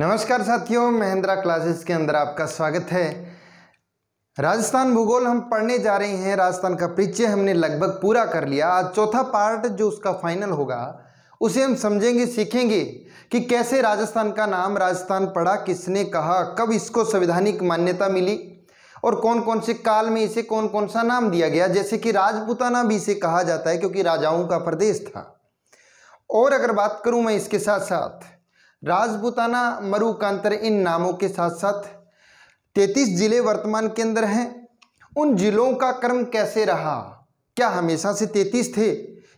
नमस्कार साथियों, महेंद्रा क्लासेस के अंदर आपका स्वागत है। राजस्थान भूगोल हम पढ़ने जा रहे हैं। राजस्थान का परिचय हमने लगभग पूरा कर लिया। आज चौथा पार्ट जो उसका फाइनल होगा उसे हम समझेंगे, सीखेंगे कि कैसे राजस्थान का नाम राजस्थान पड़ा, किसने कहा, कब इसको संवैधानिक मान्यता मिली और कौन कौन से काल में इसे कौन कौन सा नाम दिया गया। जैसे कि राजपूताना भी इसे कहा जाता है क्योंकि राजाओं का प्रदेश था। और अगर बात करूं मैं इसके साथ साथ राजपूताना, मरुकांतर, इन नामों के साथ साथ 33 जिले वर्तमान के अंदर हैं। उन जिलों का क्रम कैसे रहा, क्या हमेशा से 33 थे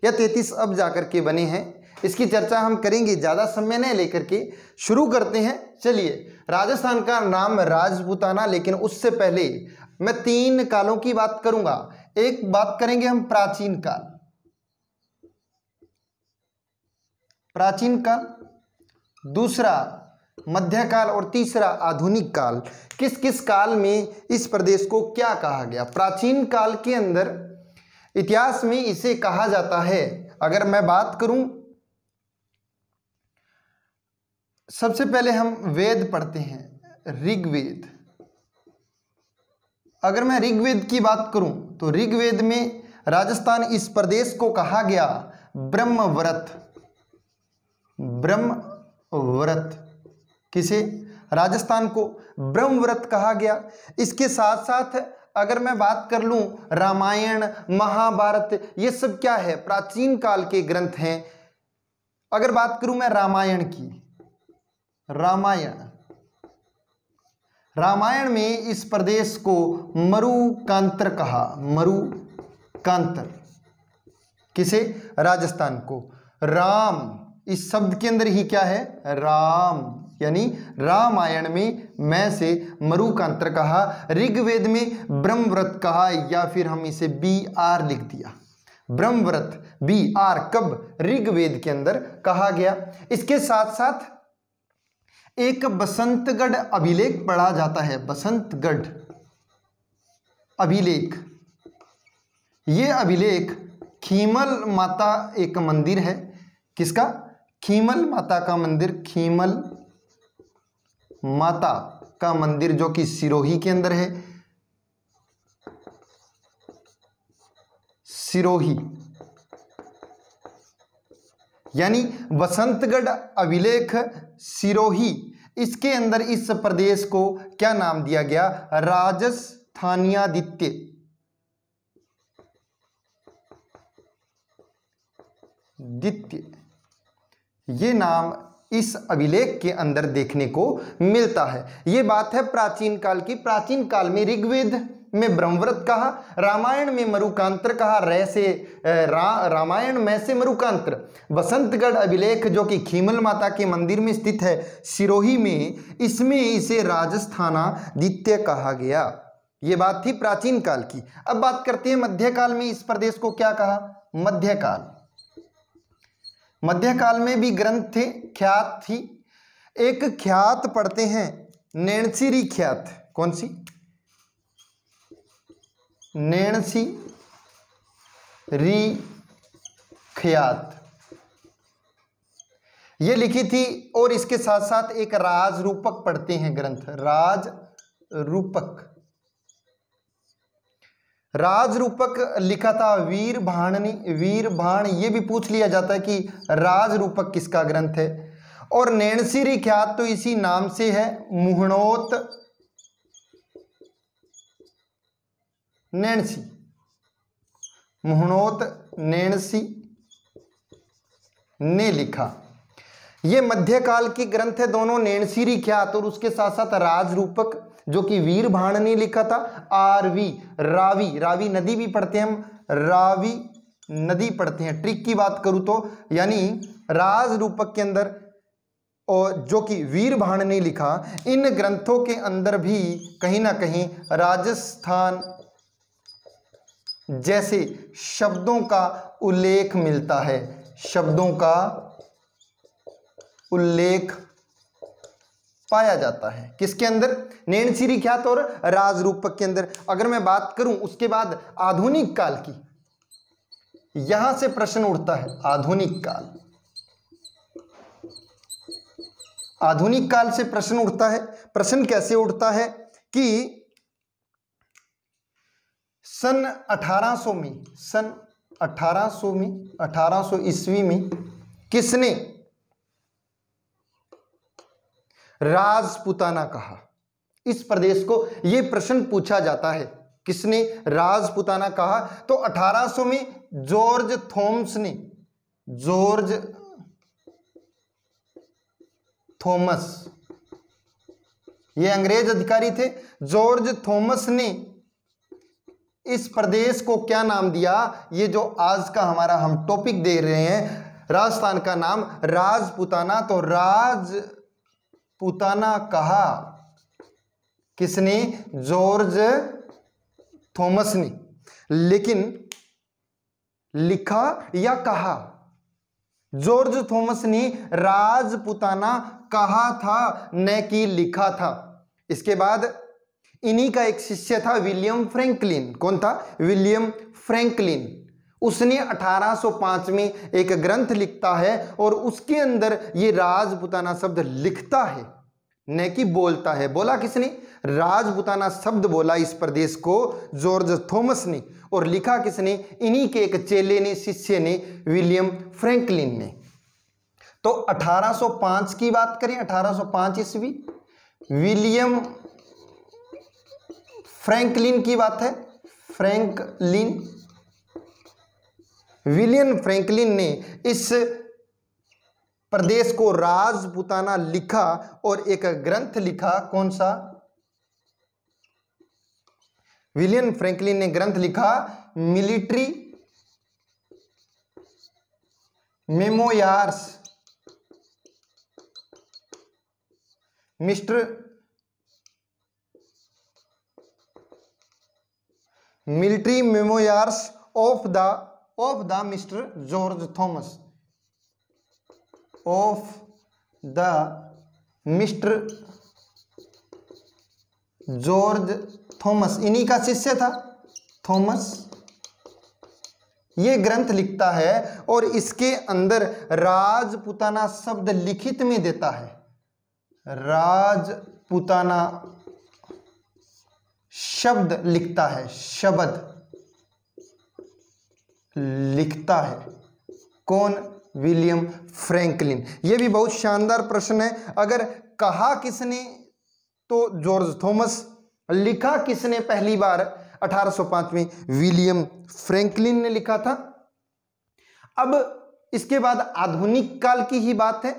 या 33 अब जाकर के बने हैं, इसकी चर्चा हम करेंगे। ज़्यादा समय नहीं लेकर के शुरू करते हैं। चलिए, राजस्थान का नाम राजपूताना, लेकिन उससे पहले मैं 3 कालों की बात करूंगा। एक बात करेंगे हम प्राचीन काल, दूसरा मध्यकाल और तीसरा आधुनिक काल। किस किस काल में इस प्रदेश को क्या कहा गया। प्राचीन काल के अंदर इतिहास में इसे कहा जाता है, अगर मैं बात करूं, सबसे पहले हम वेद पढ़ते हैं, ऋग्वेद। अगर मैं ऋग्वेद की बात करूं तो ऋग्वेद में राजस्थान, इस प्रदेश को कहा गया ब्रह्मव्रत। ब्रह्मव्रत, किसे? राजस्थान को ब्रह्मव्रत कहा गया। इसके साथ साथ अगर मैं बात कर लूं, रामायण, महाभारत, ये सब क्या है? प्राचीन काल के ग्रंथ हैं। अगर बात करूं मैं रामायण की, रामायण में इस प्रदेश को मरुकांतर कहा। मरुकांतर, किसे? राजस्थान को। राम, इस शब्द के अंदर ही क्या है? राम, यानी रामायण में मैं से मरुकांतर कहा, ऋग्वेद में ब्रह्मव्रत कहा, या फिर हम इसे BR लिख दिया। ब्रह्मव्रत BR कब? ऋग्वेद के अंदर कहा गया। इसके साथ साथ एक बसंतगढ़ अभिलेख पढ़ा जाता है। बसंतगढ़ अभिलेख, ये अभिलेख खीमल माता एक मंदिर है। किसका? खीमल माता का मंदिर। खीमल माता का मंदिर जो कि सिरोही के अंदर है। सिरोही, यानी बसंतगढ़ अभिलेख सिरोही, इसके अंदर इस प्रदेश को क्या नाम दिया गया? राजस्थानियादित्य। द्वितीय, ये नाम इस अभिलेख के अंदर देखने को मिलता है। ये बात है प्राचीन काल की। प्राचीन काल में ऋग्वेद में ब्रह्मव्रत कहा, रामायण में मरुकांतर कहा, रामायण में से मरुकांतर। बसंतगढ़ अभिलेख जो कि खीमल माता के मंदिर में स्थित है सिरोही में, इसमें इसे राजस्थानादित्य कहा गया। ये बात थी प्राचीन काल की। अब बात करते हैं मध्यकाल में इस प्रदेश को क्या कहा? मध्यकाल। मध्यकाल में भी ग्रंथ थे, ख्यात थी। एक ख्यात पढ़ते हैं, नैणसीरी ख्यात। कौन सी? नैणसी री ख्यात, ये लिखी थी। और इसके साथ साथ एक राजरूपक पढ़ते हैं ग्रंथ, राजरूपक। राजरूपक लिखा था वीरभाणनी। वीरभाण, ये भी पूछ लिया जाता है कि राजरूपक किसका ग्रंथ है। और नैणसीरी ख्यात तो इसी नाम से है, मुहणोत नैणसी। मुहणोत नैणसी ने लिखा। ये मध्यकाल के ग्रंथ है दोनों, नैणसीरी ख्यात और उसके साथ साथ राजरूपक जो कि वीरभाण ने लिखा था। आरवी, रावी, रावी नदी भी पढ़ते हैं हम, रावी नदी पढ़ते हैं। ट्रिक की बात करूं तो, यानी राजरूपक के अंदर और जो कि वीरभाण ने लिखा, इन ग्रंथों के अंदर भी कहीं ना कहीं राजस्थान जैसे शब्दों का उल्लेख मिलता है। शब्दों का उल्लेख पाया जाता है किसके अंदर? नैणसीरी ख्यात और राजरूपक के अंदर। अगर मैं बात करूं उसके बाद आधुनिक काल की, यहां से प्रश्न उठता है। आधुनिक काल, आधुनिक काल से प्रश्न उठता है। प्रश्न कैसे उठता है कि सन 1800 में, सन 1800 में, 1800 ईस्वी में किसने राजपूताना कहा? इस प्रदेश को यह प्रश्न पूछा जाता है, किसने राजपूताना कहा? तो 1800 में जॉर्ज थॉमस ने, जॉर्ज थॉमस, ये अंग्रेज अधिकारी थे। जॉर्ज थॉमस ने इस प्रदेश को क्या नाम दिया? ये जो आज का हमारा हम टॉपिक दे रहे हैं, राजस्थान का नाम राजपूताना। तो राजपूताना कहा किसने? जॉर्ज थॉमस ने। लेकिन लिखा या कहा? जॉर्ज थॉमस ने राजपूताना कहा था, न कि लिखा था। इसके बाद इन्हीं का एक शिष्य था विलियम फ्रैंकलिन। कौन था? William Franklin. उसने 1805 में एक ग्रंथ लिखता है और उसके अंदर ये राजपूताना शब्द लिखता है, न कि बोलता है। बोला किसने? राजपूताना शब्द बोला इस प्रदेश को जॉर्ज थॉमस ने, और लिखा किसने? इन्हीं के एक चेले ने, शिष्य ने, विलियम फ्रैंकलिन ने। तो 1805 की बात करें, 1805 ईस्वी, विलियम फ्रैंकलिन की बात है। फ्रैंकलिन, विलियम फ्रैंकलिन ने इस प्रदेश को राजपूताना लिखा और एक ग्रंथ लिखा। कौन सा? विलियम फ्रैंकलिन ने ग्रंथ लिखा military memoirs, military memoirs of the mister George Thomas, of the mister George Thomas. इन्हीं का शिष्य था थॉमस। ये ग्रंथ लिखता है और इसके अंदर राजपूताना शब्द लिखित में देता है। राजपूताना शब्द लिखता है, शब्द लिखता है। कौन? William Franklin. यह भी बहुत शानदार प्रश्न है। अगर कहा किसने तो जॉर्ज थॉमस, लिखा किसने पहली बार? 1805 में विलियम फ्रैंकलिन ने लिखा था। अब इसके बाद आधुनिक काल की ही बात है।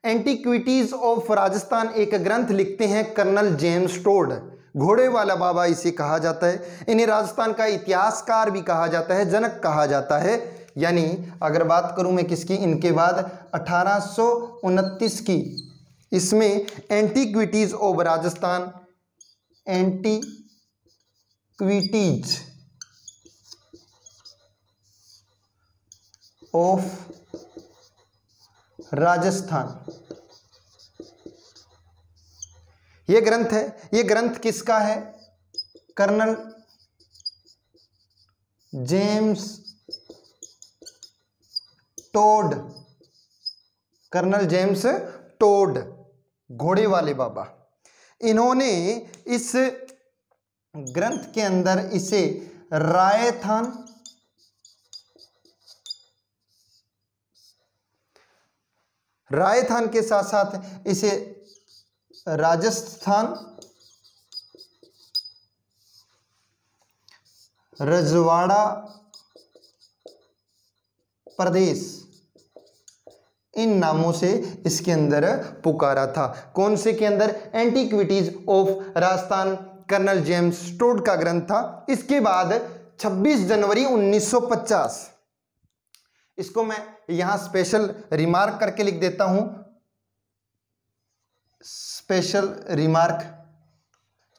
एंटीक्विटीज ऑफ राजस्थान एक ग्रंथ लिखते हैं कर्नल जेम्स टोड। घोड़े वाला बाबा इसे कहा जाता है। इन्हें राजस्थान का इतिहासकार भी कहा जाता है, जनक कहा जाता है। यानी अगर बात करूं मैं किसकी, इनके बाद 1829 की, इसमें antiquities of Rajasthan, antiquities of Rajasthan, ये ग्रंथ है। ये ग्रंथ किसका है? Colonel James Tod, colonel James Tod, घोड़े वाले बाबा। इन्होंने इस ग्रंथ के अंदर इसे रायथान के साथ साथ इसे राजस्थान, रजवाड़ा प्रदेश, इन नामों से इसके अंदर पुकारा था। कौन से के अंदर? Antiquities of Rajasthan, colonel James Tod का ग्रंथ था। इसके बाद 26 जनवरी 1950, इसको मैं यहां स्पेशल रिमार्क करके लिख देता हूं, स्पेशल रिमार्क,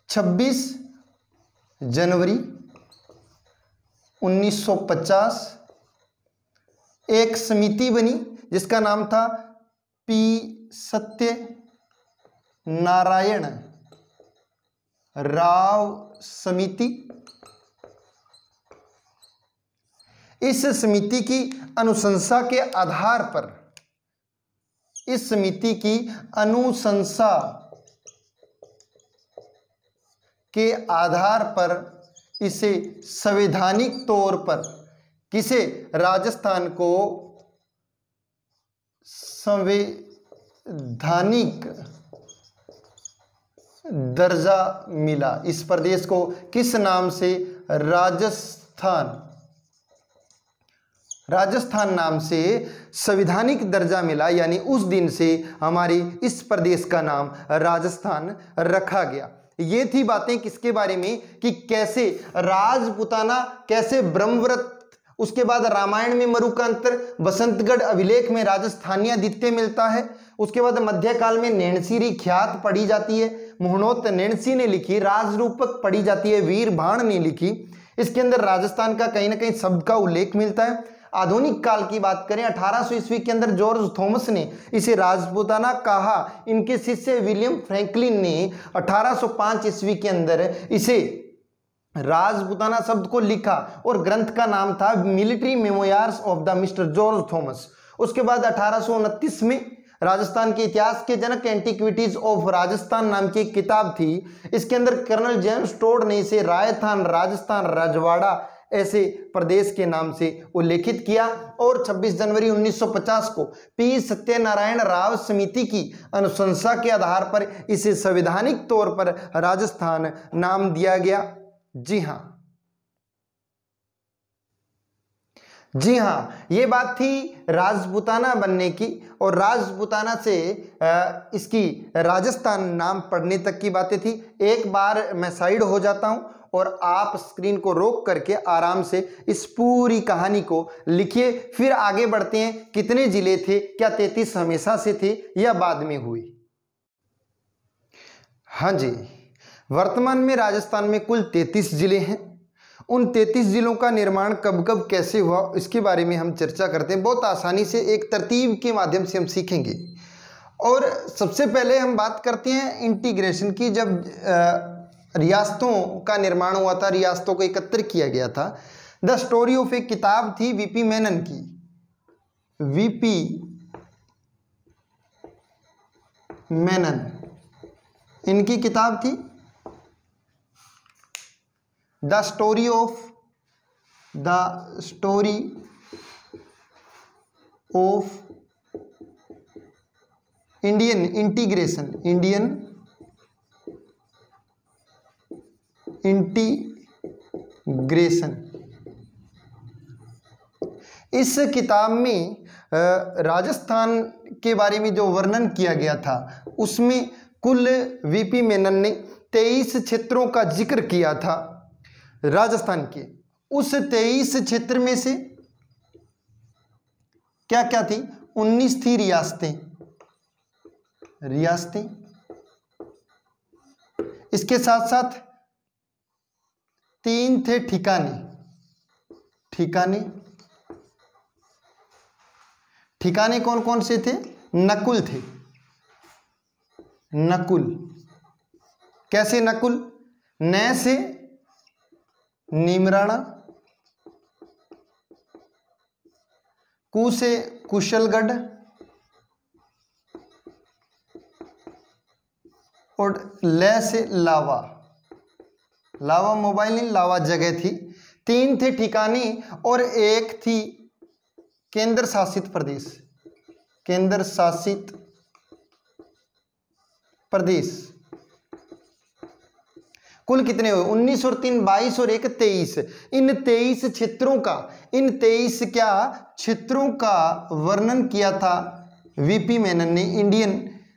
26 जनवरी 1950 एक समिति बनी जिसका नाम था पी सत्य नारायण राव समिति। इस समिति की अनुशंसा के आधार पर इस समिति की अनुशंसा के आधार पर इसे संवैधानिक तौर पर किसे राजस्थान को संवैधानिक दर्जा मिला। इस प्रदेश को किस नाम से? राजस्थान नाम से संवैधानिक दर्जा मिला, यानी उस दिन से हमारे इस प्रदेश का नाम राजस्थान रखा गया। ये थी बातें किसके बारे में कि कैसे राजपूताना, कैसे ब्रह्मव्रत, उसके बाद रामायण में मरु का अंतर, बसंतगढ़ अभिलेख में राजस्थानियादित्य मिलता है, उसके बाद मध्यकाल में नैणसीरी ख्यात पढ़ी जाती है, मोहनोत नैणसी ने लिखी, राजरूपक पढ़ी जाती है, वीर भाण ने लिखी। इसके अंदर राजस्थान का कहीं ना कहीं शब्द का उल्लेख मिलता है। आधुनिक काल की बात करें 1800 ईस्वी के अंदर जॉर्ज थॉमस ने इसे राजपूताना कहा। इनके शिष्य विलियम फ्रैंकलिन ने 1805 ईस्वी के अंदर इसे राजपूताना शब्द को लिखा और ग्रंथ का नाम था military memoirs of the mister George Thomas. उसके बाद 1829 में राजस्थान के इतिहास के जनक एंटीक्विटीज ऑफ राजस्थान नाम की एक किताब थी। इसके अंदर कर्नल जेम्स टोड ने इसे राजस्थान, राजस्थान, रजवाड़ा ऐसे प्रदेश के नाम से उल्लेखित किया और 26 जनवरी 1950 को पी सत्यनारायण राव समिति की अनुशंसा के आधार पर इसे संवैधानिक तौर पर राजस्थान नाम दिया गया। जी हाँ, ये बात थी राजपूताना बनने की और राजपूताना से इसकी राजस्थान नाम पढ़ने तक की बातें थी। एक बार मैं साइड हो जाता हूं और आप स्क्रीन को रोक करके आराम से इस पूरी कहानी को लिखिए, फिर आगे बढ़ते हैं। कितने जिले थे? क्या 33 हमेशा से थे या बाद में हुई? हाँ जी, वर्तमान में राजस्थान में कुल 33 जिले हैं। उन 33 जिलों का निर्माण कब कब कैसे हुआ इसके बारे में हम चर्चा करते हैं। बहुत आसानी से एक तरतीब के माध्यम से हम सीखेंगे। और सबसे पहले हम बात करते हैं इंटीग्रेशन की। जब रियासतों का निर्माण हुआ था, रियासतों को एकत्र किया गया था। द स्टोरी ऑफ एक किताब थी वीपी मेनन की, वीपी मेनन इनकी किताब थी the story of Indian integration, इस किताब में राजस्थान के बारे में जो वर्णन किया गया था उसमें कुल वीपी मेनन ने 23 क्षेत्रों का जिक्र किया था राजस्थान के। उस 23 क्षेत्र में से क्या क्या थी? 19 थी रियासतें। इसके साथ साथ 3 थे ठिकाने कौन कौन से थे? नकुल थे। नकुल कैसे? नकुल न से नीमराणा, कु से कुशलगढ़ और ल से लावा। लावा मोबाइल नहीं, लावा जगह थी। 3 थे ठिकाने और 1 थी केंद्र शासित प्रदेश। कुल कितने हुए? 19 और 3 22 और 1 23। इन 23 क्षेत्रों का वर्णन किया था वीपी मेनन ने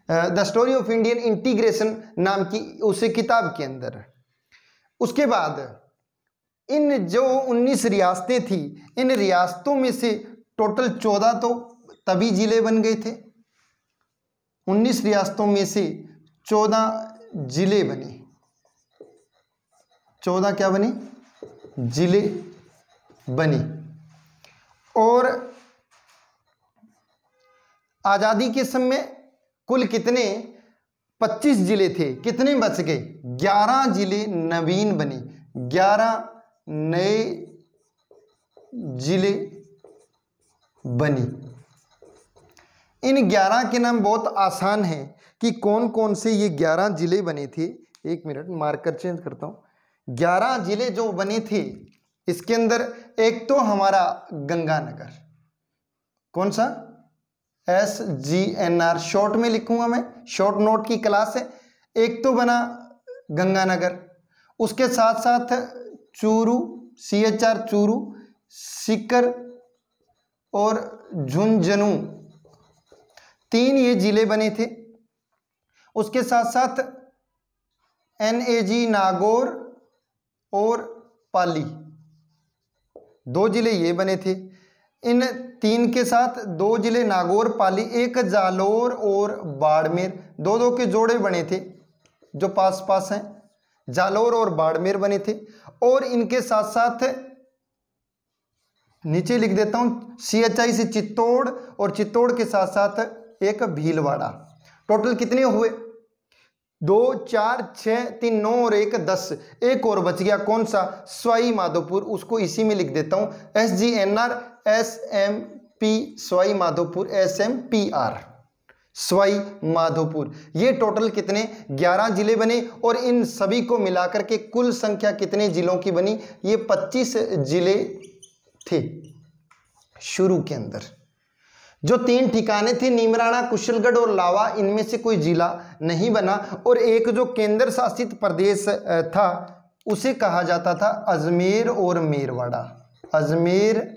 the story of Indian integration नाम की उस किताब के अंदर। उसके बाद इन जो 19 रियासतें थी, इन रियासतों में से टोटल 14 तो तभी जिले बन गए थे। 19 रियासतों में से 14 जिले बने। 14 क्या बने? जिले बने। और आजादी के समय कुल कितने? 25 जिले थे। कितने बच गए? 11 जिले नवीन बने। 11 नए जिले बने। इन 11 के नाम बहुत आसान हैं कि कौन कौन से ये 11 जिले बने थे। एक मिनट, मार्कर चेंज करता हूं। 11 जिले जो बने थे इसके अंदर एक तो हमारा गंगानगर, कौन सा, SGNR शॉर्ट में लिखूंगा मैं, शॉर्ट नोट की क्लास है। एक तो बना गंगानगर, उसके साथ साथ चूरू, CHR चूरू, सीकर और झुंझुनू, 3 ये जिले बने थे। उसके साथ साथ NAG नागौर और पाली, 2 जिले ये बने थे। इन 3 के साथ 2 जिले नागौर पाली, एक जालोर और बाड़मेर, 2-2 के जोड़े बने थे जो पास पास हैं, जालोर और बाड़मेर बने थे। और इनके साथ साथ नीचे लिख देता हूं CHI से चित्तौड़, और चित्तौड़ के साथ साथ एक भीलवाड़ा। टोटल कितने हुए, 2 4 6 3 9 और 1 10। एक और बच गया, कौन सा, सवाई माधोपुर, उसको इसी में लिख देता हूं SGNR SMP, Sawai Madhopur SMPR, Sawai Madhopur. ये टोटल कितने, 11 जिले बने। और इन सभी को मिलाकर के कुल संख्या कितने जिलों की बनी, ये 25 जिले थे शुरू के अंदर। जो 3 ठिकाने थे, नीमराणा, कुशलगढ़ और लावा, इनमें से कोई जिला नहीं बना। और एक जो केंद्र शासित प्रदेश था उसे कहा जाता था अजमेर और मेरवाड़ा, अजमेर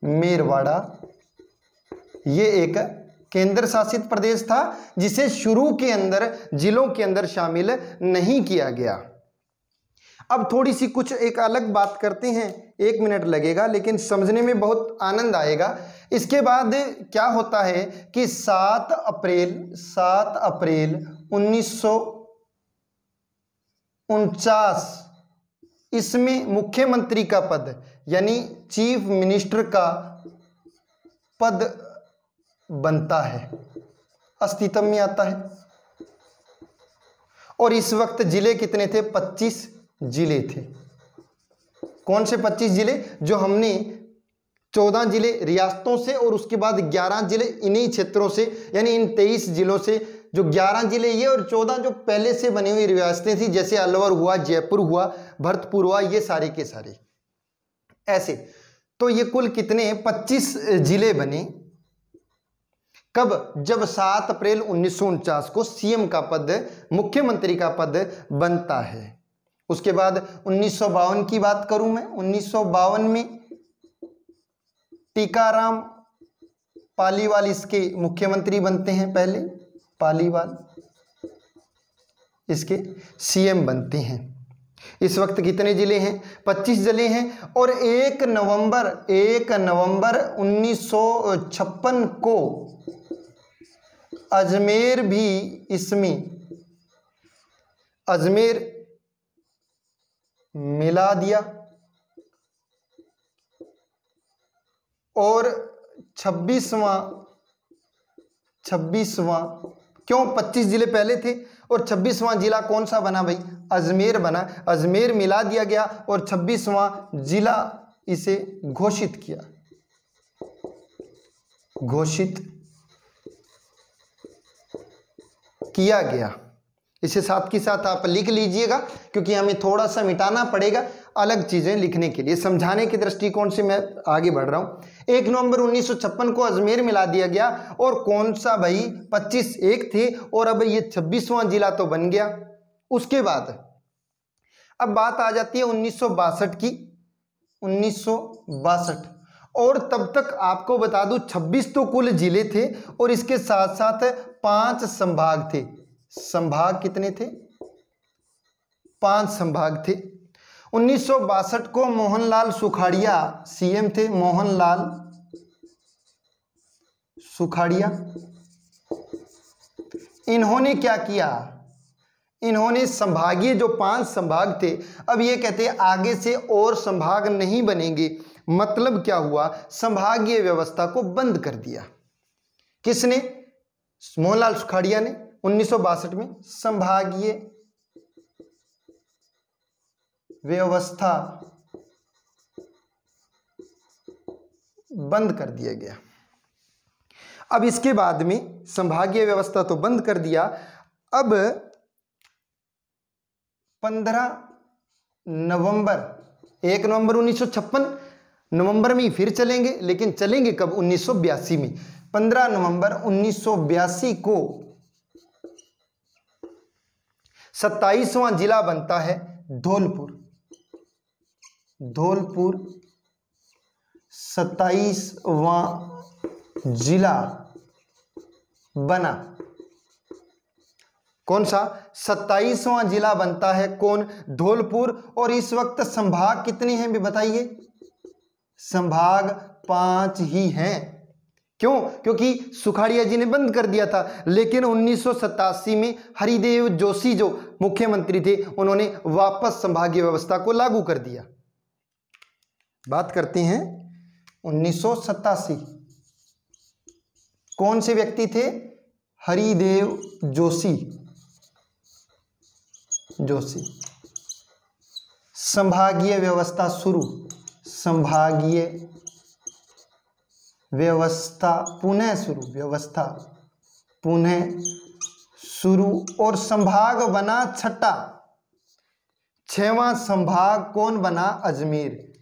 मेरवाड़ा, ये एक केंद्र शासित प्रदेश था जिसे शुरू के अंदर जिलों के अंदर शामिल नहीं किया गया। अब थोड़ी सी कुछ एक अलग बात करते हैं, 1 मिनट लगेगा लेकिन समझने में बहुत आनंद आएगा। इसके बाद क्या होता है कि 7 अप्रैल 1949 इसमें मुख्यमंत्री का पद यानी चीफ मिनिस्टर का पद बनता है, अस्तित्व में आता है। और इस वक्त जिले कितने थे, 25 जिले थे। कौन से 25 जिले, जो हमने 14 जिले रियासतों से और उसके बाद 11 जिले इन्हीं क्षेत्रों से, यानी इन 23 जिलों से जो 11 जिले ये और 14 जो पहले से बनी हुई रियासतें थी, जैसे अलवर हुआ, जयपुर हुआ, भरतपुर हुआ, ये सारे के सारे ऐसे। तो ये कुल कितने, 25 जिले बने। कब, जब 7 अप्रैल 1949 को सीएम का पद, मुख्यमंत्री का पद बनता है। उसके बाद 1952 की बात करूं मैं, 1952 में टीकाराम पालीवाल इसके मुख्यमंत्री बनते हैं। पहले पालीवाल इसके सीएम बनते हैं। इस वक्त कितने जिले हैं, 25 जिले हैं। और 1 नवंबर 1956 को अजमेर भी इसमें अजमेर मिला दिया। और 26वां क्यों, 25 जिले पहले थे और 26वां जिला कौन सा बना भाई, अजमेर बना। अजमेर मिला दिया गया और 26वां जिला इसे घोषित किया गया। इसे साथ के साथ आप लिख लीजिएगा क्योंकि हमें थोड़ा सा मिटाना पड़ेगा अलग चीजें लिखने के लिए, समझाने के दृष्टिकोण से मैं आगे बढ़ रहा हूं। 1 नवंबर 1956 को अजमेर मिला दिया गया। और कौन सा भाई, 25 एक थे और अब ये 26वां जिला तो बन गया। उसके बाद अब बात आ जाती है 1962 की, 1962। और तब तक आपको बता दूं 26 तो कुल जिले थे और इसके साथ साथ 5 संभाग थे। संभाग कितने थे, 5 संभाग थे। 1962 को मोहनलाल सुखाड़िया सीएम थे, मोहनलाल सुखाड़िया। इन्होंने क्या किया, इन्होंने संभागीय जो 5 संभाग थे, अब ये कहते हैं आगे से और संभाग नहीं बनेंगे। मतलब क्या हुआ, संभागीय व्यवस्था को बंद कर दिया। किसने, मोहनलाल सुखाड़िया ने 1962 में संभागीय व्यवस्था बंद कर दिया गया। अब इसके बाद में संभागीय व्यवस्था तो बंद कर दिया। अब 15 नवंबर 1 नवंबर 1956 नवंबर में ही फिर चलेंगे, लेकिन चलेंगे कब? 1982 में। 15 नवंबर 1982 को 27वां जिला बनता है धौलपुर। धौलपुर 27वां जिला बना। कौन सा? 27वां जिला बनता है। कौन? धौलपुर। और इस वक्त संभाग कितने हैं भी बताइए? संभाग 5 ही हैं। क्यों? क्योंकि सुखाड़िया जी ने बंद कर दिया था, लेकिन 1987 में हरिदेव जोशी जो मुख्यमंत्री थे उन्होंने वापस संभागीय व्यवस्था को लागू कर दिया। बात करते हैं 1987। कौन से व्यक्ति थे? हरिदेव जोशी। संभागीय व्यवस्था शुरू। संभागीय व्यवस्था पुनः शुरू। व्यवस्था पुनः शुरू। और संभाग बना छठा। 6वां संभाग कौन बना? अजमेर।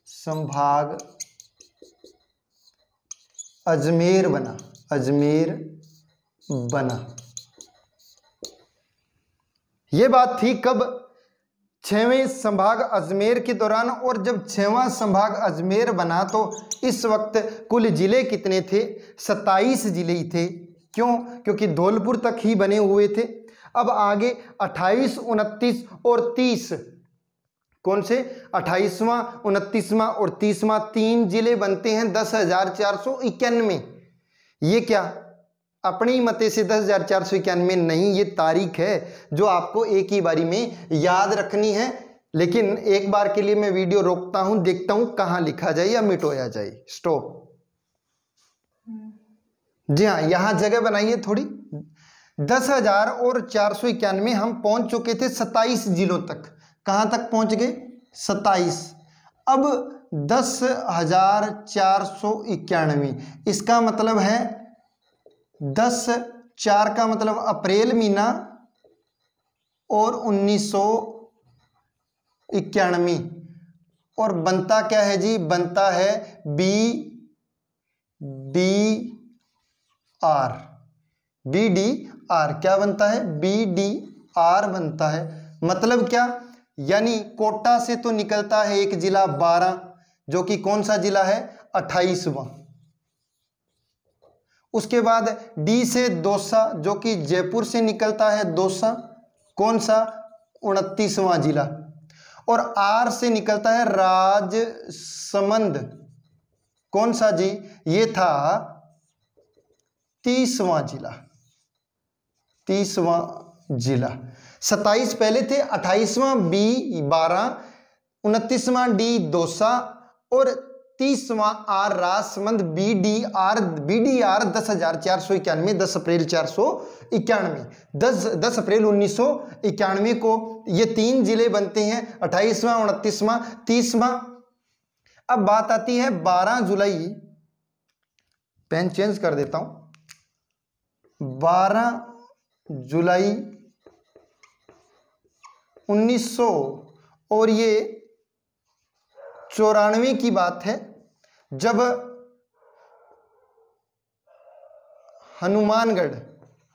संभाग अजमेर बना। अजमेर बना। यह बात थी कब? 6वें संभाग अजमेर के दौरान। और जब 6वां संभाग अजमेर बना तो इस वक्त कुल जिले कितने थे? 27 जिले ही थे। क्यों? क्योंकि धौलपुर तक ही बने हुए थे। अब आगे 28, 29 और 30, कौन से? 28वां, 29वां और 30वां 3 जिले बनते हैं 10,491। ये क्या अपनी मते से 10,491 नहीं, ये तारीख है जो आपको एक ही बारी में याद रखनी है। लेकिन एक बार के लिए मैं वीडियो रोकता हूं, देखता हूं कहां लिखा जाए या मिटोया जाए। स्टॉप। जी हाँ, यहां जगह बनाइए थोड़ी। 10,491 हम पहुंच चुके थे 27 जिलों तक। कहां तक पहुंच गए? 27। अब 10,491, इसका मतलब है 10/4 का मतलब अप्रैल महीना और 1991। और बनता क्या है जी? बनता है BDR। BDR क्या बनता है? BDR बनता है। मतलब क्या? यानी कोटा से तो निकलता है एक जिला 12, जो कि कौन सा जिला है? 28वां। उसके बाद डी से दौसा, जो कि जयपुर से निकलता है दौसा, कौन सा? 29वां जिला। और आर से निकलता है राजसमंद, कौन सा जी? ये था 30वां जिला। 30वां जिला। 27 पहले थे, 28वां B12, 29वां D दौसा और 30वां आर राजसमंद। BDR 10,491, 10 अप्रैल 491, 10 अप्रैल 1991 को ये 3 जिले बनते हैं, 28वां, 29वां, 30वां। अब बात आती है 12 जुलाई, पेन चेंज कर देता हूं, 12 जुलाई 1900 और ये 94 की बात है, जब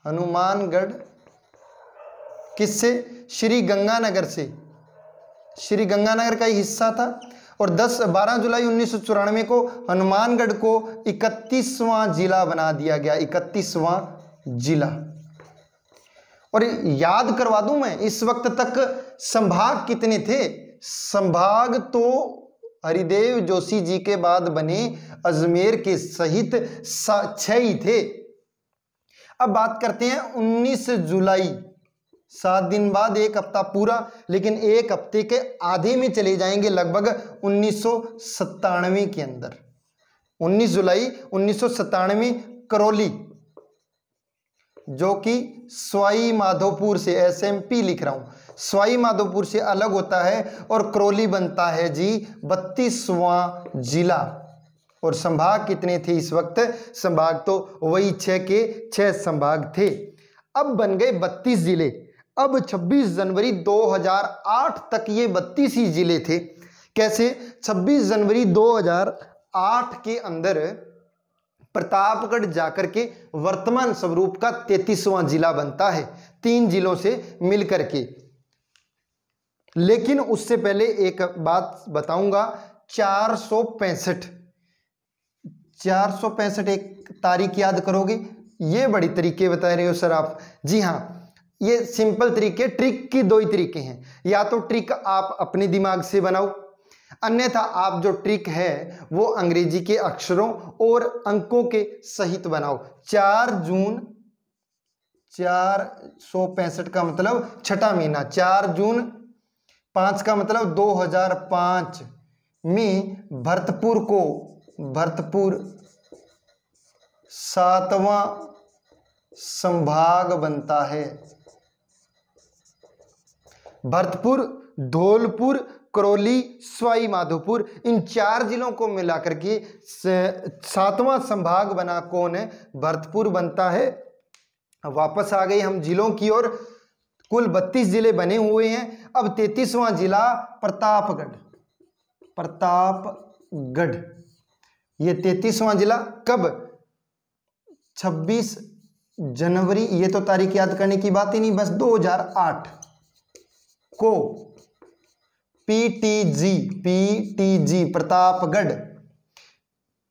हनुमानगढ़ किससे? श्री गंगानगर से, श्री गंगानगर का ही हिस्सा था। और 12 जुलाई 1994 को हनुमानगढ़ को 31वां जिला बना दिया गया। 31वां जिला। और याद करवा दूं मैं, इस वक्त तक संभाग कितने थे? संभाग तो हरिदेव जोशी जी के बाद बने अजमेर के सहित 6 ही थे। अब बात करते हैं 19 जुलाई, 7 दिन बाद, 1 हफ्ता पूरा, लेकिन 1 हफ्ते के आधे में चले जाएंगे लगभग 1997 के अंदर। 19 जुलाई 1997 करौली, जो कि सवाई माधोपुर से, SMP लिख रहा हूं, सवाई माधोपुर से अलग होता है, और करौली बनता है जी 32वां जिला। और संभाग कितने थे इस वक्त? संभाग तो वही 6 के 6 संभाग थे। अब बन गए 32 जिले। अब 26 जनवरी 2008 तक ये 32 ही जिले थे। कैसे? 26 जनवरी 2008 के अंदर प्रतापगढ़ जाकर के वर्तमान स्वरूप का 33वां जिला बनता है, 3 जिलों से मिलकर के। लेकिन उससे पहले एक बात बताऊंगा, 465 एक तारीख याद करोगे? ये बड़ी तरीके बता रहे हो सर आप। जी हाँ, ये सिंपल तरीके, ट्रिक की 2 ही तरीके हैं। या तो ट्रिक आप अपने दिमाग से बनाओ, अन्यथा आप जो ट्रिक है वो अंग्रेजी के अक्षरों और अंकों के सहित बनाओ। 4 जून 465 का मतलब छठा महीना, 4 जून 5 का मतलब 2005 में भरतपुर 7वां संभाग बनता है। भरतपुर, धौलपुर, करौली, सवाई माधोपुर, इन 4 जिलों को मिलाकर के 7वां संभाग बना कौन है? भरतपुर बनता है। वापस आ गए हम जिलों की ओर। कुल 32 जिले बने हुए हैं। अब 33वां जिला प्रतापगढ़। ये 33वां जिला कब? 26 जनवरी, ये तो तारीख याद करने की बात ही नहीं, बस 2008 को पीटीजी प्रतापगढ़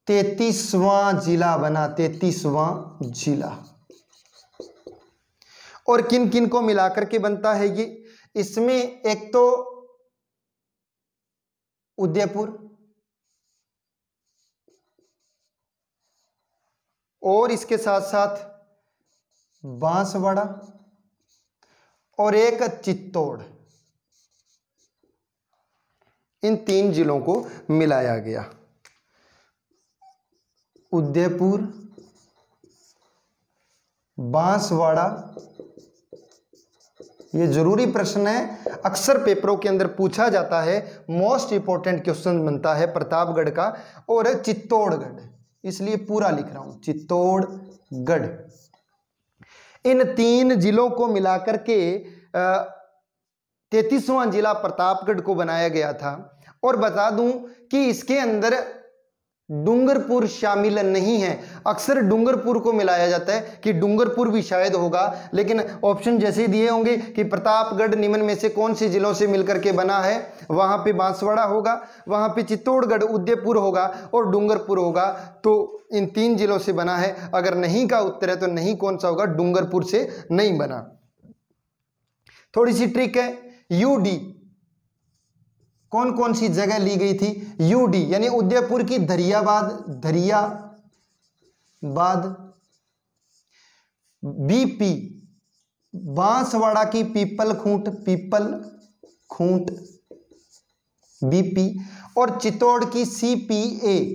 33वां जिला बना, 33वां जिला। और किन किन को मिलाकर के बनता है ये? इसमें एक तो उदयपुर और इसके साथ साथ बांसवाड़ा और एक चित्तौड़, इन 3 जिलों को मिलाया गया। उदयपुर, बांसवाड़ा, ये जरूरी प्रश्न है, अक्सर पेपरों के अंदर पूछा जाता है, मोस्ट इंपॉर्टेंट क्वेश्चन बनता है प्रतापगढ़ का। और चित्तौड़गढ़, इसलिए पूरा लिख रहा हूं, चित्तौड़गढ़। इन 3 जिलों को मिलाकर के 33वां जिला प्रतापगढ़ को बनाया गया था। और बता दूं कि इसके अंदर डूंगरपुर शामिल नहीं है। अक्सर डूंगरपुर को मिलाया जाता है कि डूंगरपुर भी शायद होगा, लेकिन ऑप्शन जैसे ही दिए होंगे कि प्रतापगढ़ निम्न में से कौन से जिलों से मिलकर के बना है, वहां पे बांसवाड़ा होगा, वहां पे चित्तौड़गढ़, उदयपुर होगा और डूंगरपुर होगा। तो इन 3 जिलों से बना है। अगर नहीं का उत्तर है तो नहीं कौन सा होगा? डूंगरपुर से नहीं बना। थोड़ी सी ट्रिक है, यूडी कौन कौन सी जगह ली गई थी? यूडी यानी उदयपुर की दरियाबाद, बीपी बांसवाड़ा की पीपल खूंट, बीपी, और चित्तौड़ की सीपीए,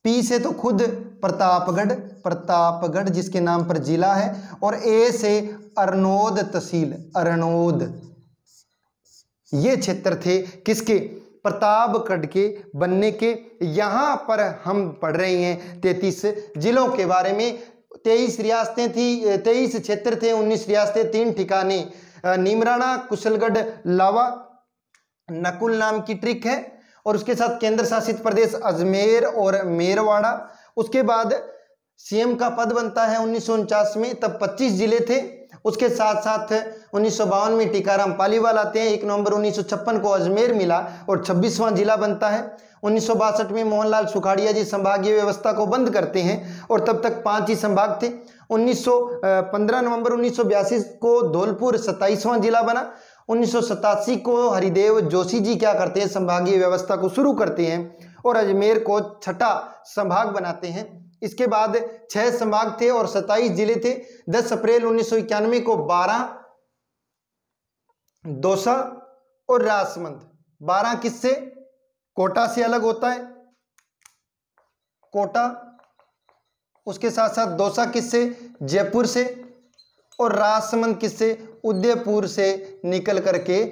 पी से तो खुद प्रतापगढ़ जिसके नाम पर जिला है, और ए से अरनोद तहसील, अरनोद। ये क्षेत्र थे किसके? प्रतापगढ़ के बनने के। यहां पर हम पढ़ रहे हैं 33 जिलों के बारे में। 23 रियासतें थी, 23 क्षेत्र थे, 19 रियासतें, 3 ठिकाने, नीमराणा, कुशलगढ़, लावा, नकुल नाम की ट्रिक है। और उसके साथ केंद्र शासित प्रदेश अजमेर और मेरवाड़ा। उसके बाद सीएम का पद बनता है 1949 में, तब 25 जिले थे। उसके साथ साथ 1952 में टीकाराम पालीवाल आते हैं। 1 नवंबर 1956 को अजमेर मिला और 26वां जिला बनता है। 1962 में मोहनलाल सुखाड़िया जी संभागीय व्यवस्था को बंद करते हैं और तब तक 5 ही संभाग थे। 15 नवंबर 1982 को धौलपुर 27वां जिला बना। 1987 को हरिदेव जोशी जी क्या करते हैं? संभागीय व्यवस्था को शुरू करते हैं और अजमेर को 6ठा संभाग बनाते हैं। इसके बाद 6 संभाग थे और 27 जिले थे। 10 अप्रैल 1991 को 12 दौसा और राजसमंद। 12 किससे? कोटा से अलग होता है, कोटा। उसके साथ साथ दौसा किससे? जयपुर से। और राजसमंद किससे, उदयपुर से निकल करके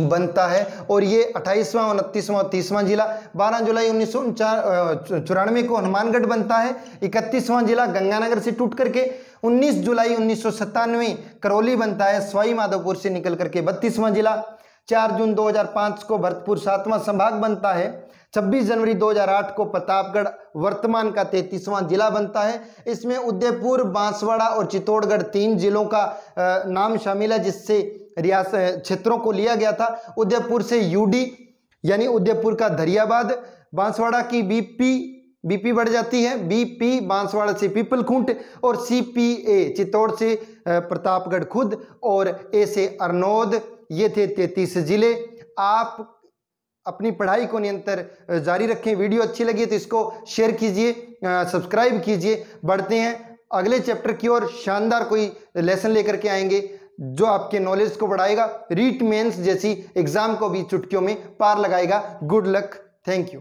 बनता है। और ये 28वां, 29वां और 30वां जिला। 12 जुलाई 1994 को हनुमानगढ़ बनता है। 31वां जिला गंगानगर से टूट करके। 19 जुलाई 1997 करौली बनता है सवाई माधोपुर से निकल करके 32वां जिला। 4 जून 2005 को भरतपुर 7वां संभाग बनता है। 26 जनवरी 2008 को प्रतापगढ़ वर्तमान का 33वां जिला बनता है। इसमें उदयपुर, बांसवाड़ा और चित्तौड़गढ़ 3 जिलों का नाम शामिल है, जिससे रियासत क्षेत्रों को लिया गया था। उदयपुर से यूडी यानी उदयपुर का दरियाबाद, बांसवाड़ा की बीपी बढ़ जाती है, बीपी बांसवाड़ा से पीपलखूंट, और सीपीए चित्तौड़ से प्रतापगढ़ खुद, और ए से अरनोद। ये थे 33 जिले। आप अपनी पढ़ाई को निरंतर जारी रखें। वीडियो अच्छी लगी तो इसको शेयर कीजिए, सब्सक्राइब कीजिए। बढ़ते हैं अगले चैप्टर की ओर। शानदार कोई लेसन लेकर के आएंगे जो आपके नॉलेज को बढ़ाएगा, रीट मेंस जैसी एग्जाम को भी चुटकियों में पार लगाएगा। Good luck, thank you.